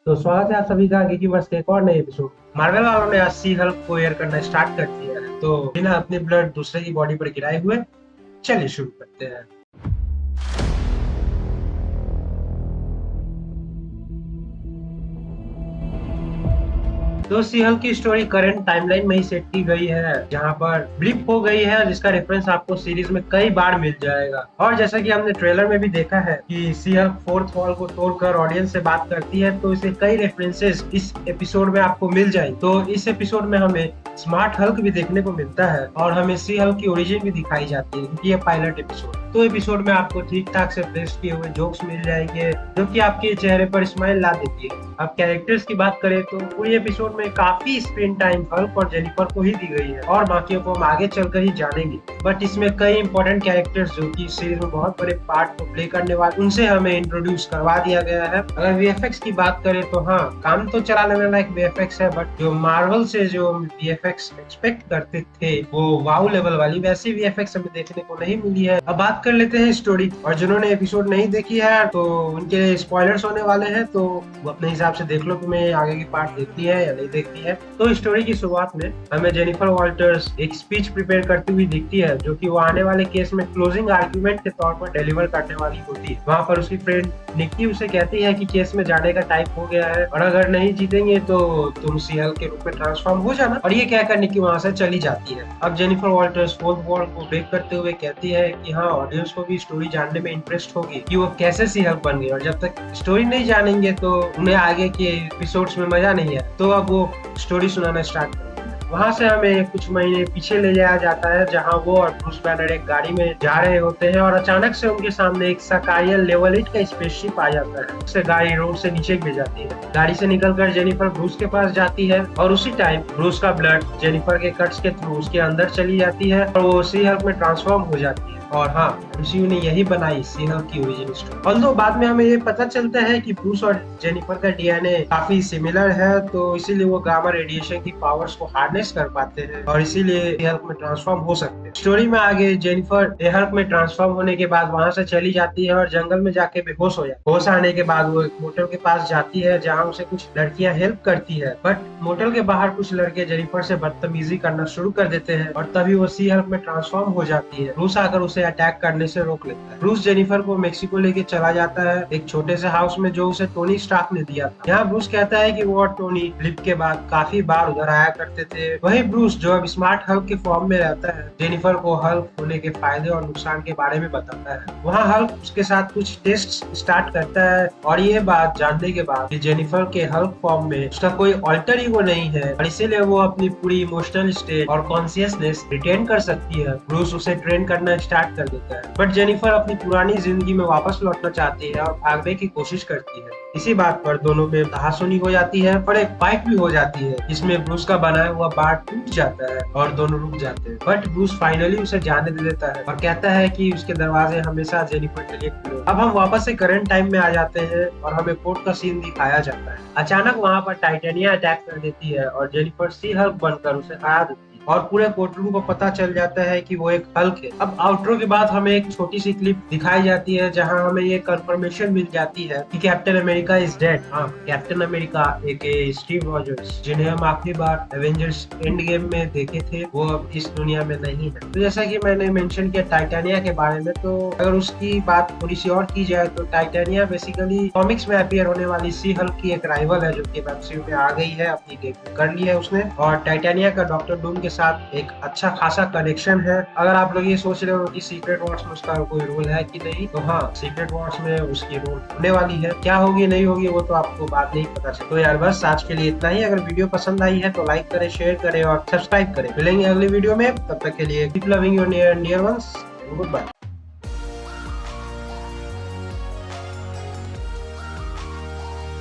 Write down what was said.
तो स्वागत है आप सभी का गेकीवर्स के एक और नए एपिसोड। मार्वल वालों ने 80 हल्क को एयर करना स्टार्ट कर दिया है, तो बिना अपनी ब्लड दूसरे की बॉडी पर गिराए हुए चलिए शुरू करते हैं। तो सी हल्क की स्टोरी करंट टाइमलाइन में ही सेट की गई है, जहां पर ब्लिप हो गई है, जिसका रेफरेंस आपको सीरीज में कई बार मिल जाएगा। और जैसा कि हमने ट्रेलर में भी देखा है कि सी हल्क फोर्थ वॉल को तोड़कर ऑडियंस से बात करती है, तो इसे कई रेफरेंसेस इस एपिसोड में आपको मिल जाएंगे। तो इस एपिसोड में हमें स्मार्ट हल्क भी देखने को मिलता है और हमें सी हल्क की ओरिजिन भी दिखाई जाती है, क्योंकि ये पायलट एपिसोड। तो एपिसोड में आपको ठीक ठाक से प्लेस किए हुए जोक्स मिल जाएंगे, जो कि आपके चेहरे पर स्माइल ला देती है। अब कैरेक्टर्स की बात करें तो पूरी एपिसोड में काफी स्क्रीन टाइम हल्क और जेनिफर को ही दी गई है, और बाकियों को हम आगे चलकर ही जानेंगे। बट इसमें कई इंपॉर्टेंट कैरेक्टर्स जो कि सीरीज में बहुत बड़े पार्ट को प्ले करने वाले, उनसे हमें इंट्रोड्यूस करवा दिया गया है। अगर वीएफएक्स की बात करें तो हाँ, काम तो चला लेने लायक वीएफएक्स है, बट जो मार्वल से जो वीएफएक्स एक्सपेक्ट करते थे वो वाव लेवल वाली वैसी वीएफएक्स हमें देखने को नहीं मिली है। अब बात कर लेते हैं स्टोरी, और जिन्होंने एपिसोड नहीं देखी है तो उनके लिए स्पॉयलर्स होने वाले हैं, तो वो अपने हिसाब से देख लो तुम्हें आगे की पार्ट देखनी है या नहीं देखनी है। तो स्टोरी की शुरुआत में हमें जेनिफर वॉल्टर्स एक स्पीच प्रिपेयर करती हुई दिखती है, जो कि वो आने वाले केस में क्लोजिंग आर्ग्यूमेंट के तौर पर डिलीवर करने वाली होती है। वहाँ पर उसकी फ्रेंड निक्की उसे कहती है कि केस में जाने का टाइम हो गया है, और अगर नहीं जीतेंगे तो तुम सी हल्क के रूप में ट्रांसफॉर्म हो जाना। और ये कहकर निक्की वहाँ से चली जाती है। अब जेनिफर वॉल्टर्स फोर्थ वॉल को ब्रेक करते हुए कहती है कि हाँ, ऑडियंस को भी स्टोरी जानने में इंटरेस्ट होगी कि वो कैसे सी हल्क बन गई, और जब तक स्टोरी नहीं जानेंगे तो उन्हें आगे के एपिसोड्स में मजा नहीं है। तो अब वो स्टोरी सुनाना स्टार्ट करते हैं। वहाँ से हमें कुछ महीने पीछे ले जाया जाता है, जहाँ वो और ब्रूस बैनर एक गाड़ी में जा रहे होते हैं, और अचानक से उनके सामने एक सकारियल लेवल 8 का स्पेसशिप आ जाता है। उससे गाड़ी रोड से नीचे गिर जाती है। गाड़ी से निकलकर जेनिफर ब्रूस के पास जाती है, और उसी टाइम ब्रूस का ब्लड जेनिफर के कट्स के थ्रू उसके अंदर चली जाती है, और वो सी हल्क में ट्रांसफॉर्म हो जाती है। और हाँ, एमसीयू ने यही बनाई सी हल्क की ओरिजिन स्टोरी। ऑल्दो बाद में हमें ये पता चलता है कि ब्रूस और जेनिफर का डीएनए काफी सिमिलर है, तो इसीलिए वो गामा रेडिएशन की पावर्स को हार्नेस कर पाते हैं, और इसीलिए सी हल्क में ट्रांसफॉर्म हो सकते हैं। स्टोरी में आगे जेनिफर सी हल्क में ट्रांसफॉर्म होने के बाद वहां से चली जाती है और जंगल में जाके बेहोश हो जाती है। होश आने के बाद वो एक मोटल के पास जाती है, जहाँ उसे कुछ लड़कियां हेल्प करती है, बट मोटल के बाहर कुछ लड़के जेनिफर से बदतमीजी करना शुरू कर देते हैं, और तभी वो सी हल्क में ट्रांसफॉर्म हो जाती है। ब्रूस आकर उसे अटैक करने से रोक लेता है। ब्रूस जेनिफर को मेक्सिको लेके चला जाता है, एक छोटे से हाउस में जो उसे टोनी स्टार्क ने दिया था। यहाँ ब्रूस कहता है कि वो और टोनी ब्लिप के बाद काफी बार उधर आया करते थे। वही ब्रूस जो अब स्मार्ट हल्क के फॉर्म में रहता है, जेनिफर को हल्क होने के फायदे और नुकसान के बारे में बताता है। वहाँ हल्क उसके साथ कुछ टेस्ट स्टार्ट करता है, और ये बात जानने के बाद कि जेनिफर के हल्क फॉर्म में उसका कोई ऑल्टर ईगो नहीं है, और इसीलिए वो अपनी पूरी इमोशनल स्टेट और कॉन्शियसनेस रिटेन कर सकती है। ब्रूस उसे ट्रेन करना स्टार्ट कर देता है, बट जेनिफर अपनी पुरानी जिंदगी में वापस लौटना चाहती है और भागने की कोशिश करती है। इसी बात पर दोनों में कहासुनी हो जाती है, और एक फाइट भी हो जाती है, जिसमें ब्रूस का बनाया हुआ बार टूट जाता है और दोनों रुक जाते हैं। बट ब्रूस फाइनली उसे जाने दे देता है और कहता है कि उसके दरवाजे हमेशा जेनिफर के लिए खुले। अब हम वापस से करंट टाइम में आ जाते हैं, और हमें कोर्ट का सीन दिखाया जाता है। अचानक वहाँ पर टाइटेनिया अटैक कर देती है, और जेनिफर सी हल्क बनकर उसे हरा देती है, और पूरे कोर्टरूम को पता चल जाता है कि वो एक हल्क है। अब आउटरो के बाद हमें एक छोटी सी क्लिप दिखाई जाती है, जहां हमें ये कंफर्मेशन मिल जाती है कि कैप्टन अमेरिका इज डेड। हाँ, कैप्टन अमेरिका एक स्टीव रॉजर्स, जिन्हें हम आखिरी बार एवेंजर्स एंड गेम में देखे थे, वो अब इस दुनिया में नहीं है। तो जैसा कि मैंने मेंशन किया टाइटेनिया के बारे में, तो अगर उसकी बात थोड़ी सी और की जाए तो टाइटेनिया बेसिकली कॉमिक्स में अपीयर होने वाली सी हल्क की एक राइवल है, जो कि एमसीयू में आ गई है, अपनी डेब्यू कर ली है उसने। और टाइटेनिया का डॉक्टर डूम के साथ एक अच्छा खासा कनेक्शन है। अगर आप लोग ये सोच रहे हो कि सीक्रेट वॉर्स में उसका कोई रोल है कि नहीं, तो हाँ, सीक्रेट वॉर्स में उसकी रोल होने वाली है। क्या होगी नहीं होगी वो तो आपको बाद नहीं पता चले। तो यार बस आज के लिए इतना ही। अगर वीडियो पसंद आई है तो लाइक करें, शेयर करें और सब्सक्राइब करें। मिलेंगे अगली वीडियो में, तब तक के लिए keep loving your near ones. Good bye.